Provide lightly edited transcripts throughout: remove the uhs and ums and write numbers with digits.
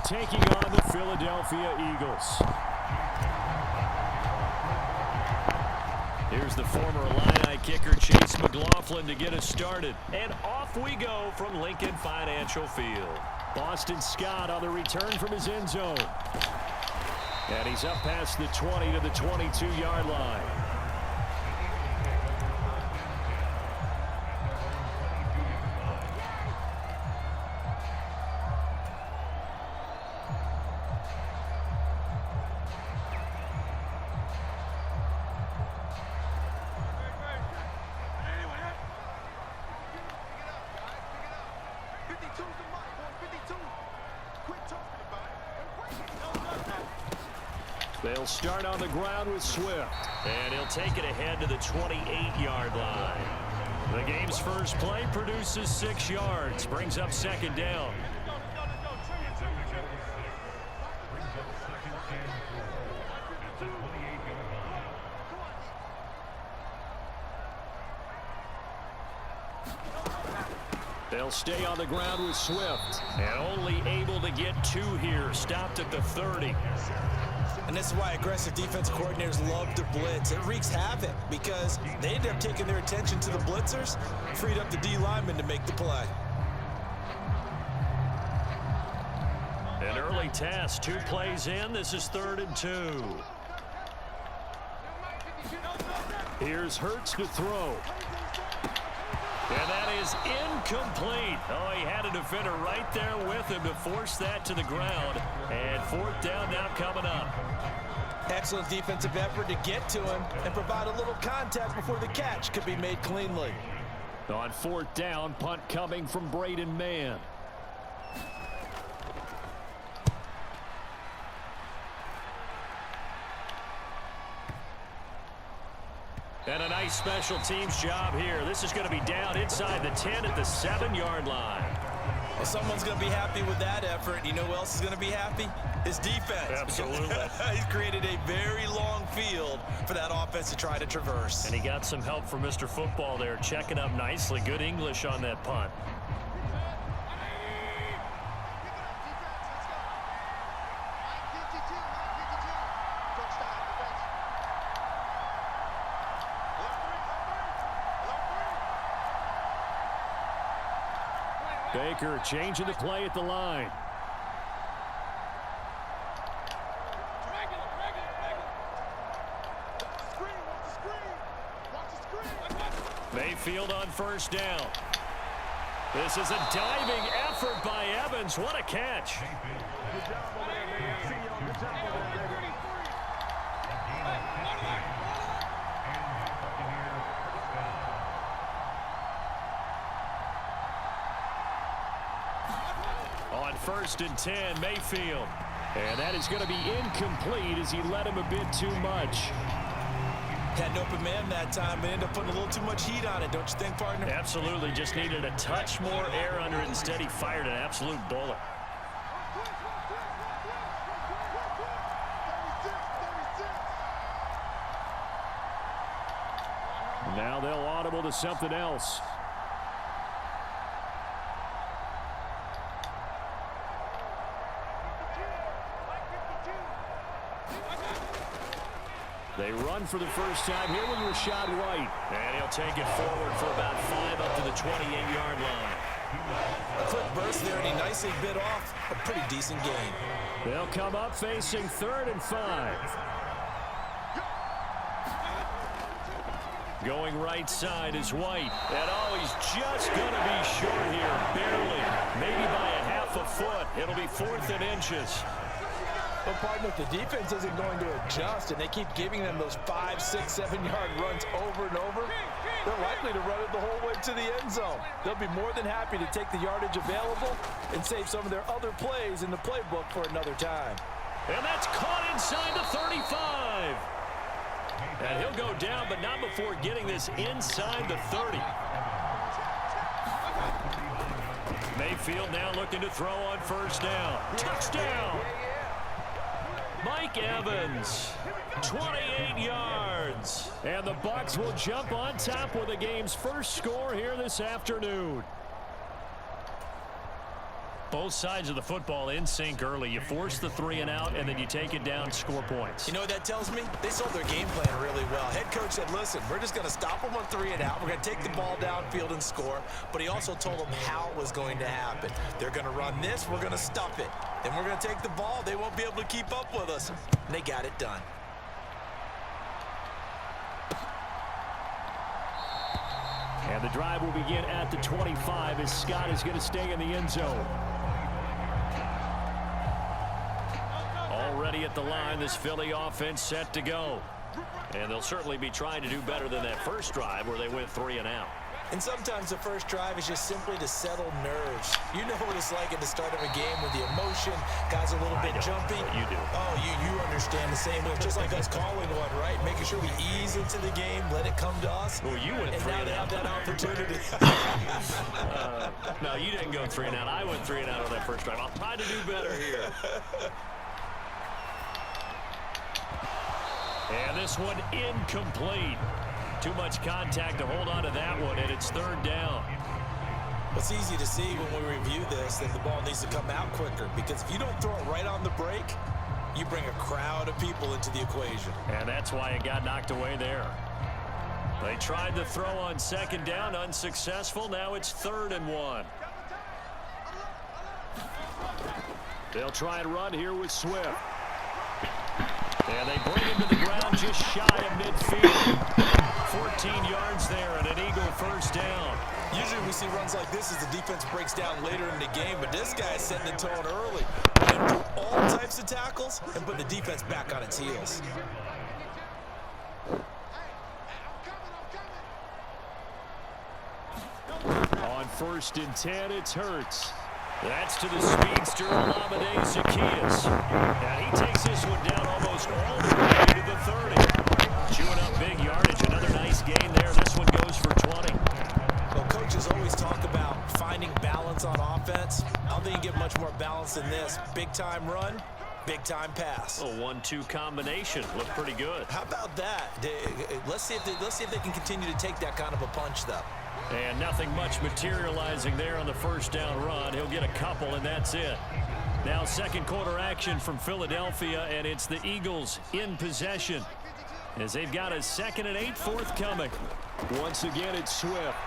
taking on the Philadelphia Eagles. Here's the former Illini kicker Chase McLaughlin to get us started. And off we go from Lincoln Financial Field. Boston Scott on the return from his end zone. And he's up past the 20 to the 22-yard line. They'll start on the ground with Swift. And he'll take it ahead to the 28-yard line. The game's first play produces 6 yards. Brings up second down. They'll stay on the ground with Swift. And only able to get 2 here. Stopped at the 30. And this is why aggressive defensive coordinators love to blitz. It wreaks havoc because they end up taking their attention to the blitzers, freed up the D lineman to make the play. An early test, 2 plays in. This is 3rd and 2. Here's Hurts to throw. And that is incomplete. Oh, he had a defender right there with him to force that to the ground. And 4th down now coming up. Excellent defensive effort to get to him and provide a little contact before the catch could be made cleanly. On 4th down, punt coming from Braden Mann. And a nice special teams job here. This is going to be down inside the 10 at the 7-yard line. Well, someone's going to be happy with that effort. You know who else is going to be happy? His defense. Absolutely. He's created a very long field for that offense to try to traverse. And he got some help from Mr. Football there, checking up nicely. Good English on that punt. Baker changing the play at the line. Mayfield on 1st down. This is a diving effort by Evans. What a catch. On 1st and 10, Mayfield. And that is going to be incomplete as he let him a bit too much. Had an open man that time, but ended up putting a little too much heat on it, don't you think, partner? Absolutely. Just needed a touch more air under it. Instead, he fired an absolute bullet. Now they'll audible to something else. They run for the first time here with Rachaad White. And he'll take it forward for about 5 up to the 28-yard line. A quick burst there, and he nicely bit off a pretty decent gain. They'll come up facing 3rd and 5. Going right side is White. And oh, he's just going to be short here, barely. Maybe by a half a foot. It'll be 4th and inches. But, partner, if the defense isn't going to adjust and they keep giving them those 5, 6, 7-yard runs over and over, they're likely to run it the whole way to the end zone. They'll be more than happy to take the yardage available and save some of their other plays in the playbook for another time. And that's caught inside the 35. And he'll go down, but not before getting this inside the 30. Mayfield now looking to throw on 1st down. Touchdown! Mike Evans, 28 yards. And the Bucs will jump on top with the game's first score here this afternoon. Both sides of the football in sync early. You force the 3 and out, and then you take it down, score points. You know what that tells me? They sold their game plan really well. Head coach said, listen, we're just going to stop them on 3 and out. We're going to take the ball downfield and score. But he also told them how it was going to happen. They're going to run this. We're going to stuff it. Then we're going to take the ball. They won't be able to keep up with us. And they got it done. And the drive will begin at the 25 as Scott is going to stay in the end zone. Already at the line, this Philly offense set to go. And they'll certainly be trying to do better than that first drive where they went 3 and out. And sometimes the first drive is just simply to settle nerves. You know what it's like at the start of a game with the emotion. Guys are a little bit jumpy. You do. Oh, you understand the same way. Just like us calling one, right? Making sure we ease into the game, let it come to us. Well, you went 3 and now and they out. have that opportunity. No, you didn't go 3 and out. I went 3 and out on that first drive. I'll try to do better here. And this one incomplete. Too much contact to hold on to that one, and it's 3rd down. It's easy to see when we review this that the ball needs to come out quicker, because if you don't throw it right on the break, you bring a crowd of people into the equation. And that's why it got knocked away there. They tried to throw on 2nd down, unsuccessful. Now it's 3rd and 1. They'll try and run here with Swift. And they bring him to the ground just shy of midfield. 14 yards there and an Eagle first down. Usually we see runs like this as the defense breaks down later in the game, but this guy is setting the tone early. And do all types of tackles and put the defense back on its heels. On 1st and 10, it's Hurts. That's to the speedster, Olamide Zaccheaus. And he takes this one down almost all the way to the 30. Chewing up big yardage. Another nice gain there. This one goes for 20. Well, coaches always talk about finding balance on offense. I don't think you get much more balance than this. Big-time run, big-time pass. A 1-2 combination. Looked pretty good. How about that? Let's see if they can continue to take that kind of a punch, though. And nothing much materializing there on the first down run. He'll get a couple, and that's it. Now 2nd quarter action from Philadelphia, and it's the Eagles in possession as they've got a 2nd and 8 forthcoming. Once again, it's Swift.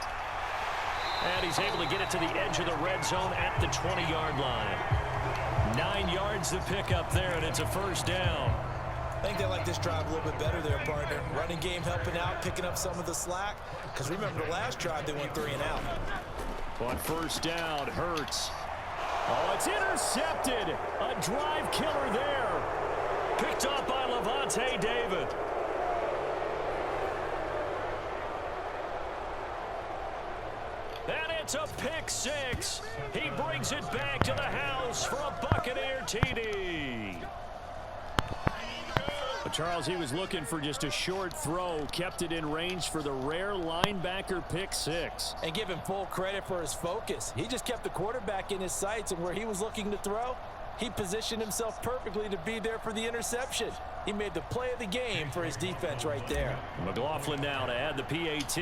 And he's able to get it to the edge of the red zone at the 20-yard line. 9 yards to pick up there, and it's a first down. I think they like this drive a little bit better there, partner. Running game helping out, picking up some of the slack. Because remember, the last drive, they went 3 and out. On first down, Hurts. Oh, it's intercepted. A drive killer there. Picked up by Lavonte David. And it's a pick 6. He brings it back to the house for a Buccaneer TD. Charles, he was looking for just a short throw, kept it in range for the rare linebacker pick 6. And give him full credit for his focus. He just kept the quarterback in his sights, and where he was looking to throw, he positioned himself perfectly to be there for the interception. He made the play of the game for his defense right there. McLaughlin now to add the PAT.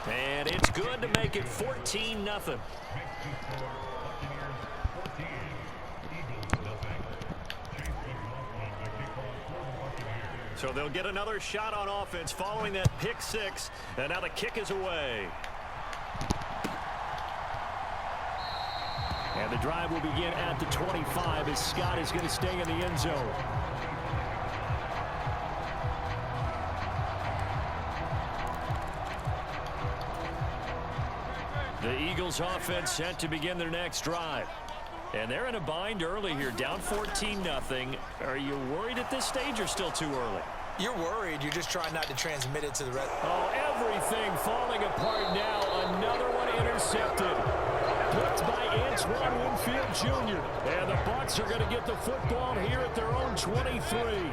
And it's good to make it 14-0. So they'll get another shot on offense following that pick 6. And now the kick is away. And the drive will begin at the 25 as Scott is going to stay in the end zone. The Eagles offense set to begin their next drive. And they're in a bind early here, down 14-0. Are you worried at this stage or still too early? You're worried. You're just trying not to transmit it to the rest. Oh, everything falling apart now. Another one intercepted. Picked by Antoine Winfield Jr. And the Bucs are going to get the football here at their own 23.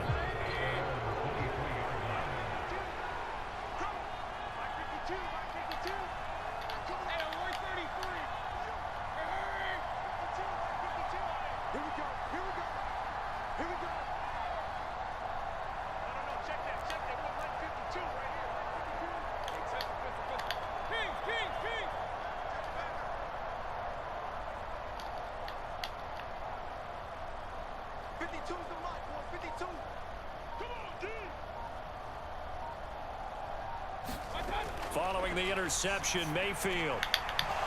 Following the interception, Mayfield.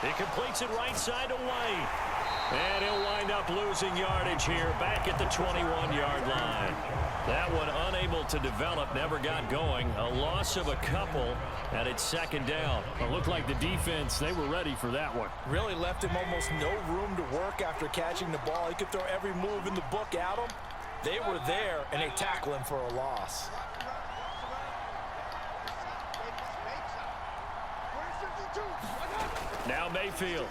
He completes it right side to White. And he'll wind up losing yardage here back at the 21-yard line. That one unable to develop, never got going. A loss of a couple, and it's second down. It looked like the defense, they were ready for that one. Really left him almost no room to work after catching the ball. He could throw every move in the book at him. They were there, and they tackle him for a loss. Now Mayfield.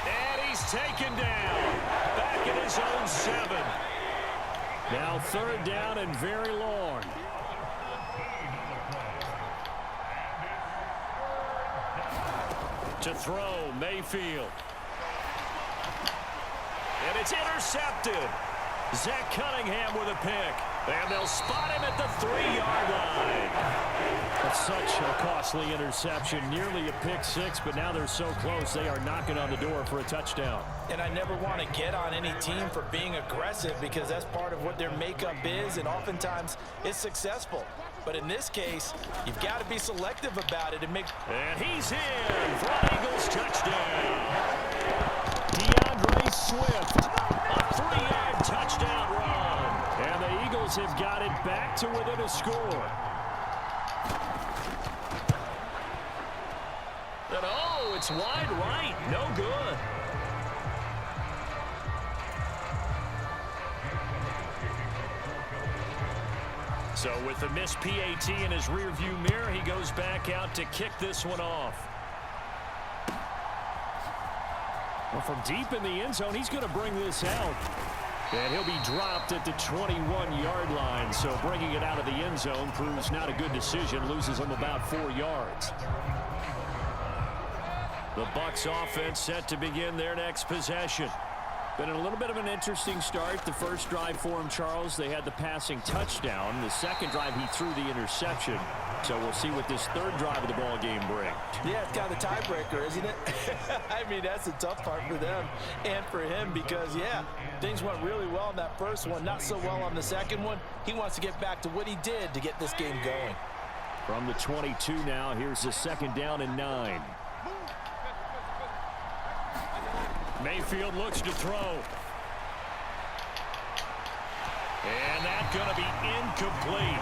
And he's taken down. Back at his own 7. Now third down and very long. To throw, Mayfield. And it's intercepted. Zach Cunningham with a pick. And they'll spot him at the 3-yard line. That's such a costly interception. Nearly a pick six, but now they're so close they are knocking on the door for a touchdown. And I never want to get on any team for being aggressive because that's part of what their makeup is, and oftentimes it's successful. But in this case, you've got to be selective about it and make... And he's in for an Eagles touchdown. DeAndre Swift, a 3-yard touchdown run. And the Eagles have got it back to within a score. And oh, it's wide right. No good. So with the missed PAT in his rearview mirror, he goes back out to kick this one off. Well, from deep in the end zone, he's going to bring this out. And he'll be dropped at the 21-yard line. So bringing it out of the end zone proves not a good decision. Loses him about 4 yards. The Bucs offense set to begin their next possession. Been a little bit of an interesting start. The first drive for him, Charles, they had the passing touchdown. The second drive, he threw the interception. So we'll see what this third drive of the ball game brings. Yeah, it's kind of the tiebreaker, isn't it? I mean, that's the tough part for them and for him because, yeah, things went really well in that first one, not so well on the second one. He wants to get back to what he did to get this game going. From the 22 now, here's the second down and 9. Mayfield looks to throw. And that's going to be incomplete.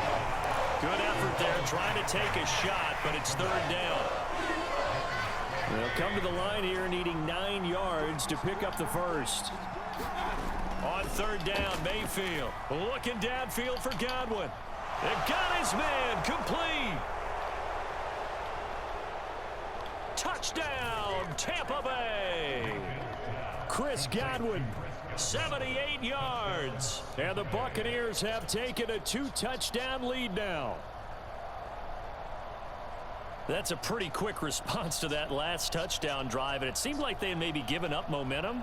Good effort there, trying to take a shot, but it's third down. They'll come to the line here needing 9 yards to pick up the first. On third down, Mayfield looking downfield for Godwin. And got his man complete. Touchdown, Tampa Bay. Chris Godwin, 78 yards. And the Buccaneers have taken a 2-touchdown lead now. That's a pretty quick response to that last touchdown drive, and it seemed like they had maybe given up momentum.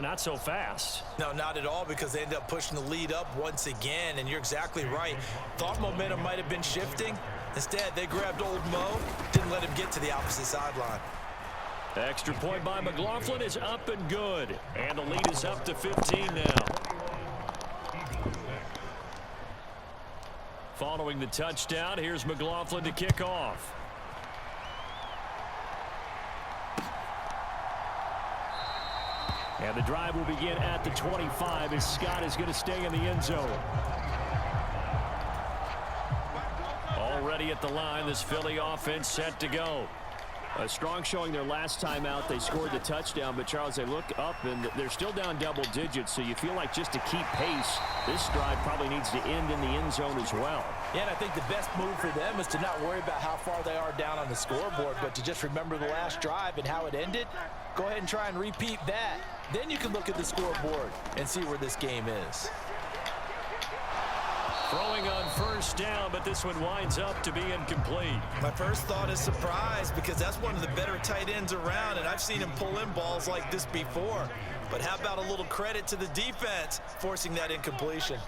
Not so fast. No, not at all, because they ended up pushing the lead up once again, and you're exactly right. Thought momentum might have been shifting. Instead, they grabbed old Mo, didn't let him get to the opposite sideline. Extra point by McLaughlin is up and good. And the lead is up to 15 now. Following the touchdown, here's McLaughlin to kick off. And the drive will begin at the 25 as Scott is going to stay in the end zone. Already at the line, this Philly offense set to go. A strong showing their last time out. They scored the touchdown, but Charles, they look up and they're still down double digits, so you feel like just to keep pace, this drive probably needs to end in the end zone as well. Yeah, and I think the best move for them is to not worry about how far they are down on the scoreboard, but to just remember the last drive and how it ended. Go ahead and try and repeat that. Then you can look at the scoreboard and see where this game is. Throwing on first down, but this one winds up to be incomplete. My first thought is surprise, because that's one of the better tight ends around, and I've seen him pull in balls like this before. But how about a little credit to the defense forcing that incompletion?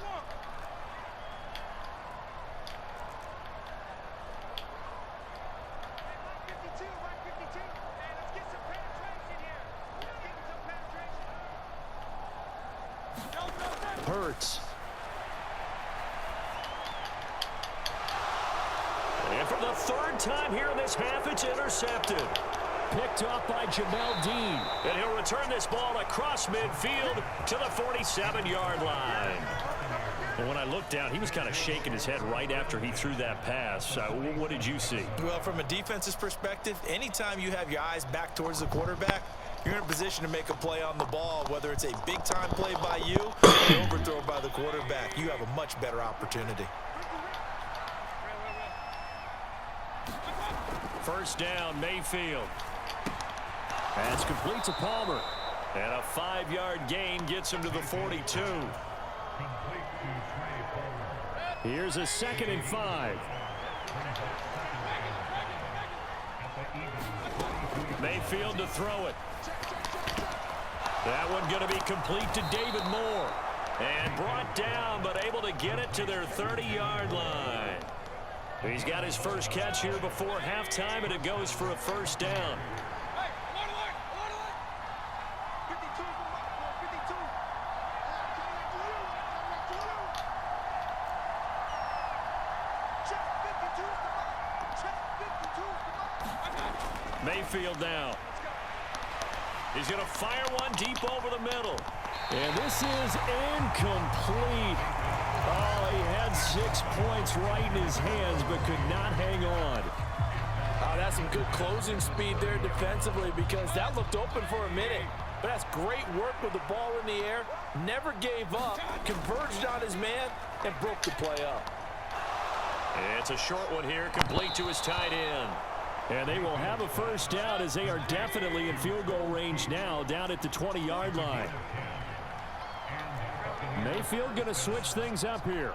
Sports. And for the third time here in this half, it's intercepted. Picked off by Jamel Dean. And he'll return this ball across midfield to the 47-yard line. And when I looked down, he was kind of shaking his head right after he threw that pass. What did you see? Well, from a defense's perspective, anytime you have your eyes back towards the quarterback, you're in a position to make a play on the ball, whether it's a big-time play by you or an overthrow by the quarterback. You have a much better opportunity. First down, Mayfield. That's complete to Palmer. And a 5-yard gain gets him to the 42. Here's a 2nd and 5. Mayfield to throw it. That one going to be complete to David Moore. And brought down, but able to get it to their 30-yard line. He's got his first catch here before halftime, and it goes for a first down. Mayfield now. He's going to fire one deep over the middle. And this is incomplete. Oh, he had 6 points right in his hands, but could not hang on. Oh, that's some good closing speed there defensively, because that looked open for a minute. But that's great work with the ball in the air. Never gave up, converged on his man, and broke the play up. It's a short one here, complete to his tight end. And they will have a first down as they are definitely in field goal range now, down at the 20-yard line. Mayfield going to switch things up here.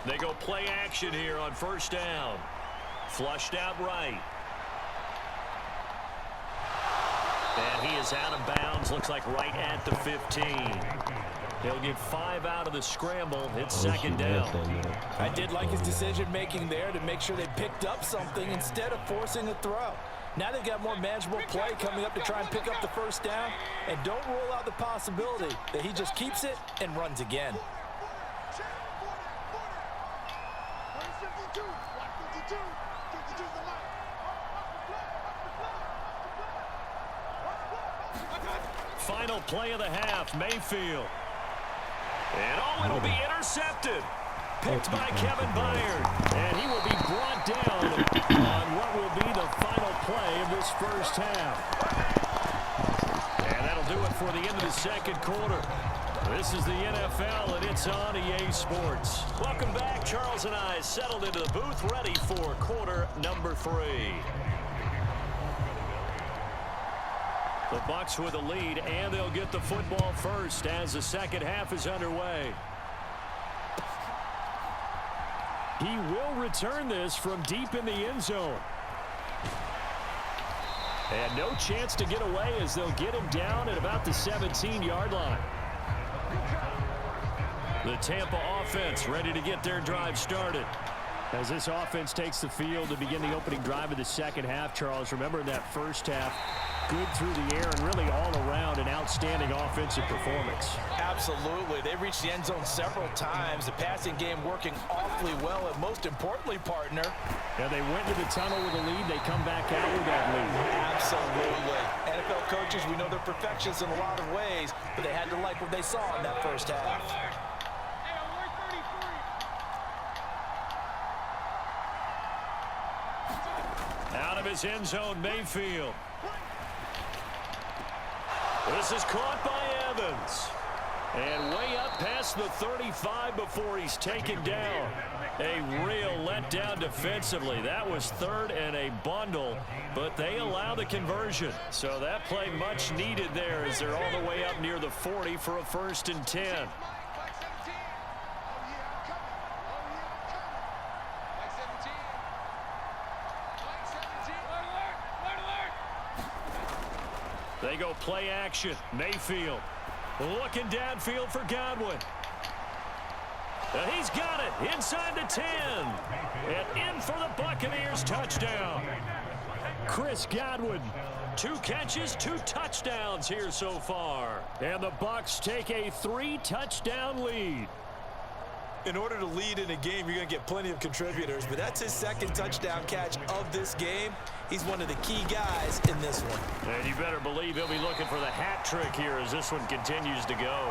They go play action here on first down. Flushed out right. And he is out of bounds, looks like right at the 15. He'll get 5 out of the scramble. It's second down. I did like his decision-making there to make sure they picked up something instead of forcing a throw. Now they've got more manageable play coming up to try and pick up the first down. And don't rule out the possibility that he just keeps it and runs again. Final play of the half, Mayfield. And oh, it'll be intercepted. Picked by Kevin Byard. And he will be brought down on what will be the final play of this first half. And that'll do it for the end of the second quarter. This is the NFL, and it's on EA Sports. Welcome back. Charles and I settled into the booth, ready for quarter number 3. The Bucs with a lead, and they'll get the football first as the second half is underway. He will return this from deep in the end zone. And no chance to get away as they'll get him down at about the 17-yard line. The Tampa offense ready to get their drive started. As this offense takes the field to begin the opening drive of the second half, Charles, remember in that first half, good through the air and really all around an outstanding offensive performance. Absolutely. They reached the end zone several times. The passing game working awfully well, and most importantly, partner. Yeah, they went to the tunnel with a lead. They come back out with that lead. Absolutely. NFL coaches, we know they're perfectionists in a lot of ways, but they had to like what they saw in that first half. Out of his end zone, Mayfield. This is caught by Evans. And way up past the 35 before he's taken down. A real letdown defensively. That was third and a bundle, but they allow the conversion. So that play much needed there as they're all the way up near the 40 for a 1st and 10. They go play action. Mayfield looking downfield for Godwin. And he's got it inside the 10. And in for the Buccaneers touchdown. Chris Godwin. 2 catches, 2 touchdowns here so far. And the Bucs take a 3-touchdown lead. In order to lead in a game, you're going to get plenty of contributors, but that's his 2nd touchdown catch of this game. He's one of the key guys in this one. And you better believe he'll be looking for the hat trick here as this one continues to go.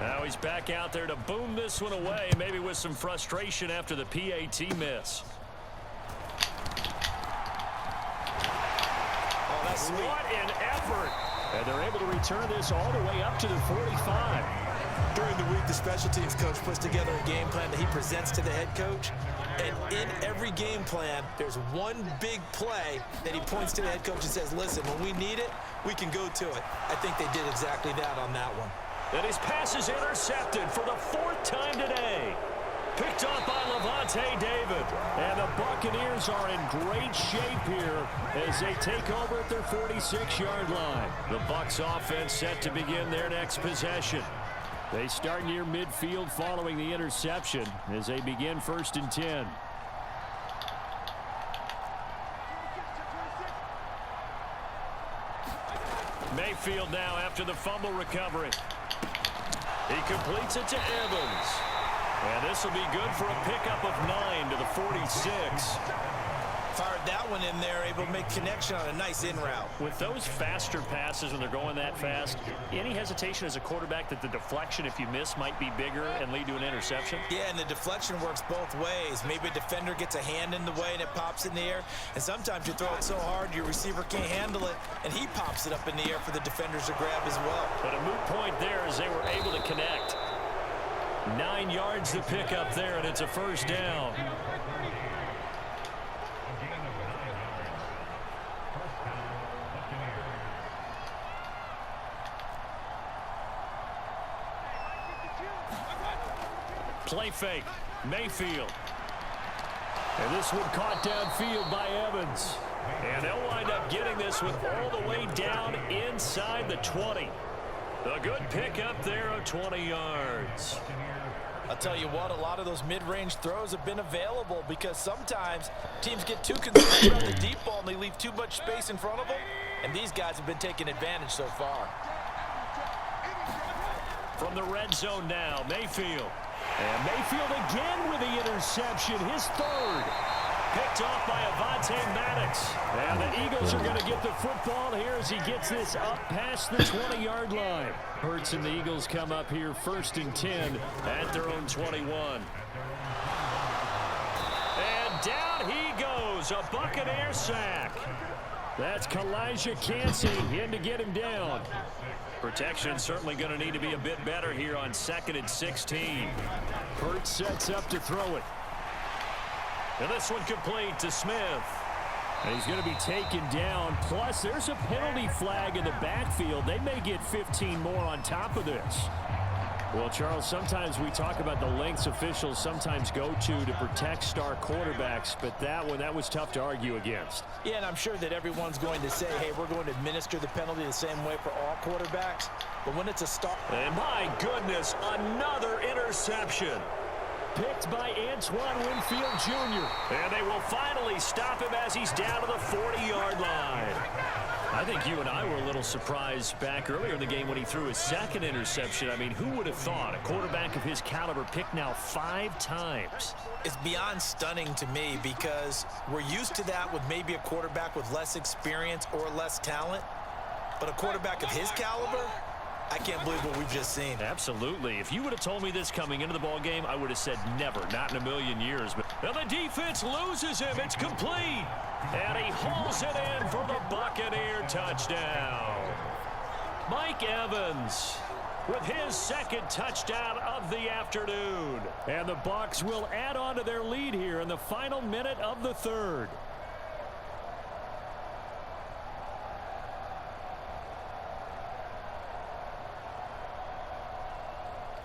Now he's back out there to boom this one away, maybe with some frustration after the PAT miss. Oh, that's sweet. What an effort. And they're able to return this all the way up to the 45. During the week, the special teams coach puts together a game plan that he presents to the head coach. And in every game plan, there's one big play that he points to the head coach and says, listen, when we need it, we can go to it. I think they did exactly that on that one. And his pass is intercepted for the 4th time today. Picked off by Lavonte David. And the Buccaneers are in great shape here as they take over at their 46-yard line. The Bucs offense set to begin their next possession. They start near midfield following the interception as they begin 1st and 10. Mayfield now after the fumble recovery. He completes it to Evans. And this will be good for a pickup of 9 to the 46. Fired that one in there, able to make connection on a nice in route. With those faster passes when they're going that fast, any hesitation as a quarterback that the deflection, if you miss, might be bigger and lead to an interception? Yeah, and the deflection works both ways. Maybe a defender gets a hand in the way and it pops in the air. And sometimes you throw it so hard your receiver can't handle it, and he pops it up in the air for the defenders to grab as well. But a moot point there as they were able to connect. 9 yards to pick up there, and it's a 1st down. Play fake. Mayfield. And this one caught downfield by Evans. And they'll wind up getting this one all the way down inside the 20. A good pickup there of 20 yards. I'll tell you what, a lot of those mid-range throws have been available because sometimes teams get too concerned about the deep ball and they leave too much space in front of them. And these guys have been taking advantage so far. From the red zone now, Mayfield. And Mayfield again with the interception, his 3rd. Picked off by Avonte Maddox. And the Eagles are going to get the football here as he gets this up past the 20-yard line. Hurts and the Eagles come up here 1st and 10 at their own 21. And down he goes, a Buccaneer sack. That's Kalijah Kancey in to get him down. Protection certainly going to need to be a bit better here on 2nd and 16. Hurts sets up to throw it. And this one complete to Smith. And he's going to be taken down. Plus, there's a penalty flag in the backfield. They may get 15 more on top of this. Well, Charles, sometimes we talk about the lengths officials sometimes go to protect star quarterbacks, but that was tough to argue against. Yeah, and I'm sure that everyone's going to say, hey, we're going to administer the penalty the same way for all quarterbacks. But when it's a star... And my goodness, another interception. Picked by Antoine Winfield Jr. And they will finally stop him as he's down to the 40-yard line. I think you and I were a little surprised back earlier in the game when he threw his 2nd interception. I mean, who would have thought a quarterback of his caliber picked now 5 times? It's beyond stunning to me because we're used to that with maybe a quarterback with less experience or less talent. But a quarterback of his caliber, I can't believe what we've just seen. Absolutely. If you would have told me this coming into the ball game, I would have said never, not in a million years. But now the defense loses him. It's complete. And he hauls it in for the Buccaneer touchdown. Mike Evans with his 2nd touchdown of the afternoon. And the Bucs will add on to their lead here in the final minute of the 3rd.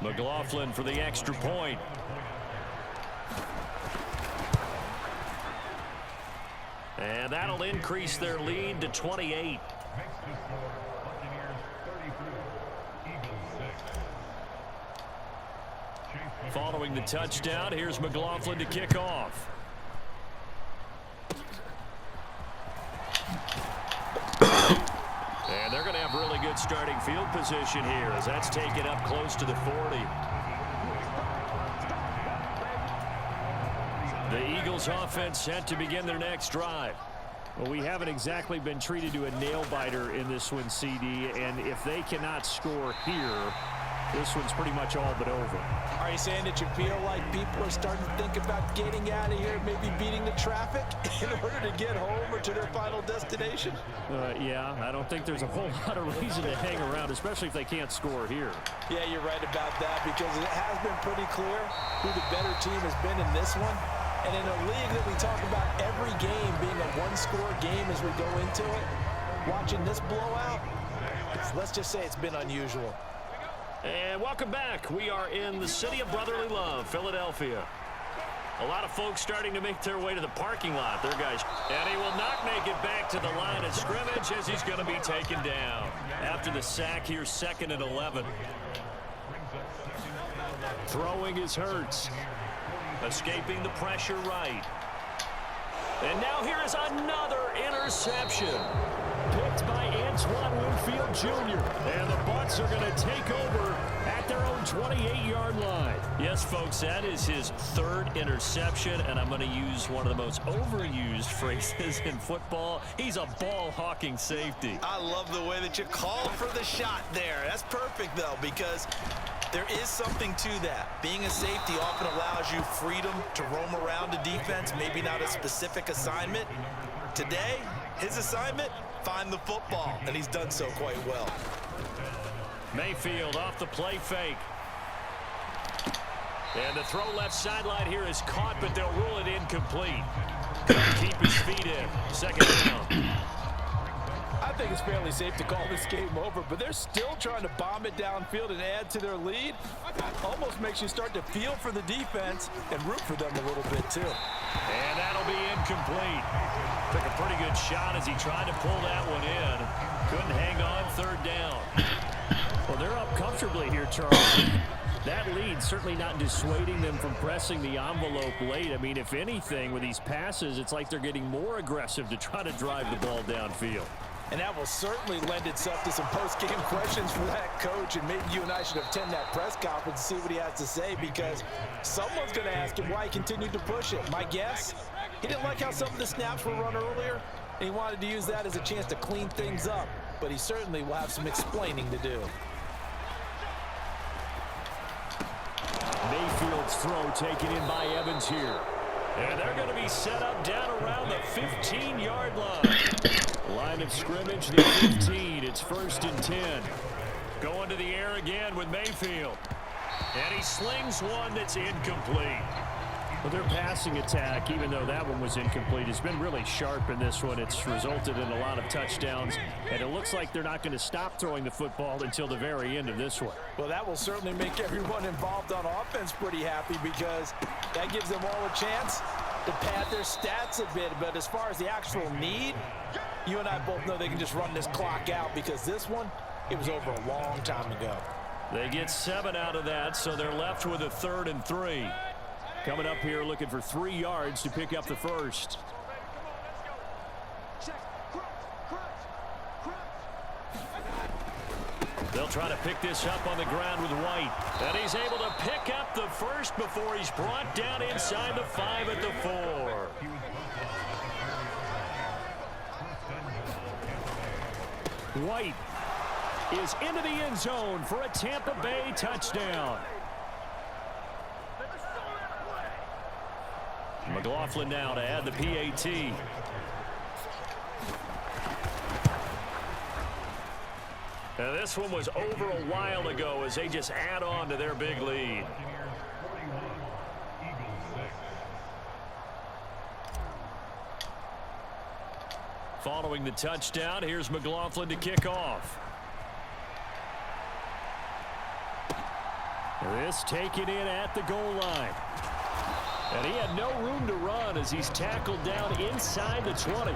McLaughlin for the extra point. And that'll increase their lead to 28. Following the touchdown, here's McLaughlin to kick off. And they're going to have really good starting field position here as that's taken up close to the 40. The Eagles offense set to begin their next drive. Well, we haven't exactly been treated to a nail-biter in this one, CD, and if they cannot score here, this one's pretty much all but over. Are you saying that you feel like people are starting to think about getting out of here, maybe beating the traffic in order to get home or to their final destination? Yeah, I don't think there's a whole lot of reason to hang around, especially if they can't score here. Yeah, you're right about that because it has been pretty clear who the better team has been in this one. And in a league that we talk about every game being a one-score game as we go into it, watching this blowout, let's just say it's been unusual. And welcome back. We are in the city of brotherly love, Philadelphia. A lot of folks starting to make their way to the parking lot. There, guys. And he will not make it back to the line of scrimmage as he's going to be taken down. After the sack, here's 2nd and 11. Throwing is Hurts. Escaping the pressure right. And now here is another interception. Picked by Antoine Winfield Jr. And the Bucs are going to take over at their own 28-yard line. Yes, folks, that is his 3rd interception, and I'm going to use one of the most overused phrases in football. He's a ball-hawking safety. I love the way that you called for the shot there. That's perfect, though, because there is something to that. Being a safety often allows you freedom to roam around a defense, maybe not a specific assignment. Today, his assignment, find the football, and he's done so quite well. Mayfield off the play fake. And the throw left sideline here is caught, but they'll rule it incomplete. Keep his feet in. 2nd down. I think it's fairly safe to call this game over, but they're still trying to bomb it downfield and add to their lead. Almost makes you start to feel for the defense and root for them a little bit, too. And that'll be incomplete. Took a pretty good shot as he tried to pull that one in. Couldn't hang on 3rd down. Well, they're up comfortably here, Charles. That lead certainly not dissuading them from pressing the envelope late. I mean, if anything, with these passes, it's like they're getting more aggressive to try to drive the ball downfield. And that will certainly lend itself to some post-game questions for that coach, and maybe you and I should attend that press conference and see what he has to say, because someone's going to ask him why he continued to push it. My guess, he didn't like how some of the snaps were run earlier, and he wanted to use that as a chance to clean things up, but he certainly will have some explaining to do. Mayfield's throw taken in by Evans here. And they're going to be set up down around the 15-yard line. Line of scrimmage, the 15. It's 1st and 10. Going to the air again with Mayfield. And he slings one that's incomplete. Well, their passing attack, even though that one was incomplete, has been really sharp in this one. It's resulted in a lot of touchdowns, and it looks like they're not going to stop throwing the football until the very end of this one. Well, that will certainly make everyone involved on offense pretty happy, because that gives them all a chance to pad their stats a bit. But as far as the actual need, you and I both know they can just run this clock out, because this one, it was over a long time ago. They get 7 out of that, so they're left with a 3rd and 3. Coming up here looking for 3 yards to pick up the first. They'll try to pick this up on the ground with White. And he's able to pick up the first before he's brought down inside the 5 at the 4. White is into the end zone for a Tampa Bay touchdown. McLaughlin now to add the PAT. Now this one was over a while ago as they just add on to their big lead. Following the touchdown, here's McLaughlin to kick off. This taken in at the goal line. And he had no room to run as he's tackled down inside the 20.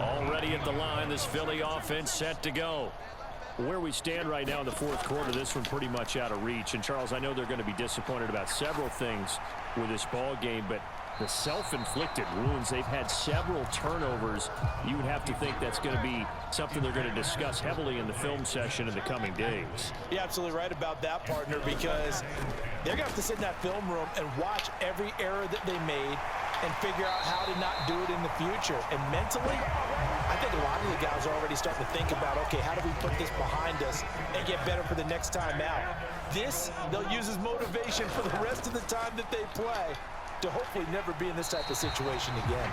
Already at the line, this Philly offense set to go. Where we stand right now in the fourth quarter, this one pretty much out of reach. And, Charles, I know they're going to be disappointed about several things with this ball game, but the self-inflicted wounds, they've had several turnovers. You would have to think that's going to be something they're going to discuss heavily in the film session in the coming days. You're absolutely right about that, partner, because they're going to have to sit in that film room and watch every error that they made and figure out how to not do it in the future. And mentally, I think a lot of the guys are already starting to think about, okay, how do we put this behind us and get better for the next time out? This, they'll use as motivation for the rest of the time that they play to hopefully never be in this type of situation again.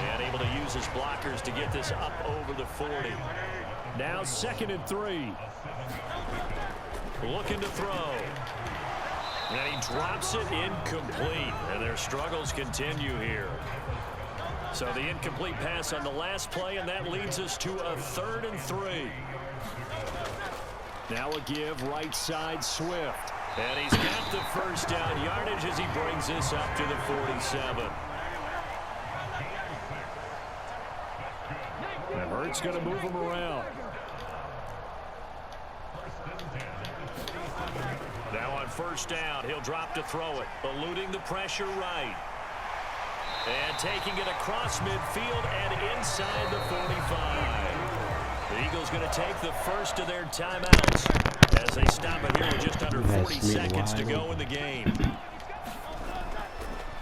And able to use his blockers to get this up over the 40. Now 2nd and 3. Looking to throw. And he drops it incomplete. And their struggles continue here. So the incomplete pass on the last play, and that leads us to a 3rd and 3. Now a give right side Swift. And he's got the first down yardage as he brings this up to the 47. And Hurts going to move him around. Now on 1st down, he'll drop to throw it, eluding the pressure right. And taking it across midfield and inside the 45. The Eagles going to take the first of their timeouts as they stop it here with just under 40 seconds to go in the game.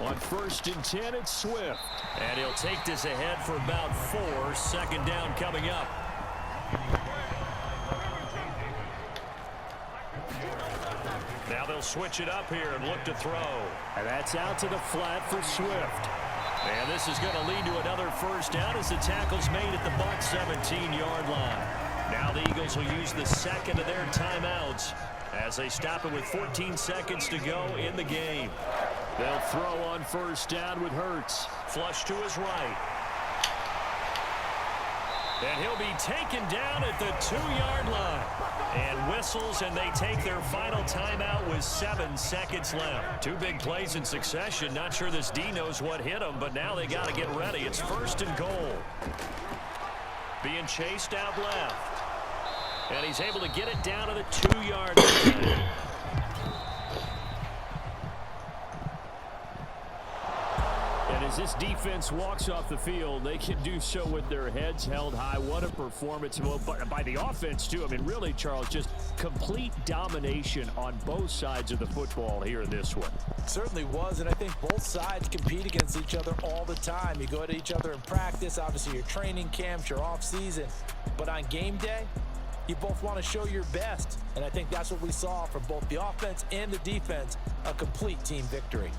On 1st and 10, it's Swift. And he'll take this ahead for about 4. 2nd down coming up. Now they'll switch it up here and look to throw. And that's out to the flat for Swift. And this is going to lead to another 1st down as the tackle's made at the Bucs 17-yard line. Now the Eagles will use the 2nd of their timeouts as they stop it with 14 seconds to go in the game. They'll throw on 1st down with Hurts. Flush to his right. And he'll be taken down at the 2-yard line. And whistles, and they take their final timeout with 7 seconds left. 2 big plays in succession. Not sure this D knows what hit him, but now they got to get ready. It's 1st and goal. Being chased out left. And he's able to get it down to the 2-yard line. And as this defense walks off the field, they can do so with their heads held high. What a performance by the offense, too. I mean, really, Charles, just complete domination on both sides of the football here in this one. Certainly was, and I think both sides compete against each other all the time. You go at each other in practice, obviously your training camps, your off-season. But on game day, you both want to show your best. And I think that's what we saw from both the offense and the defense, a complete team victory.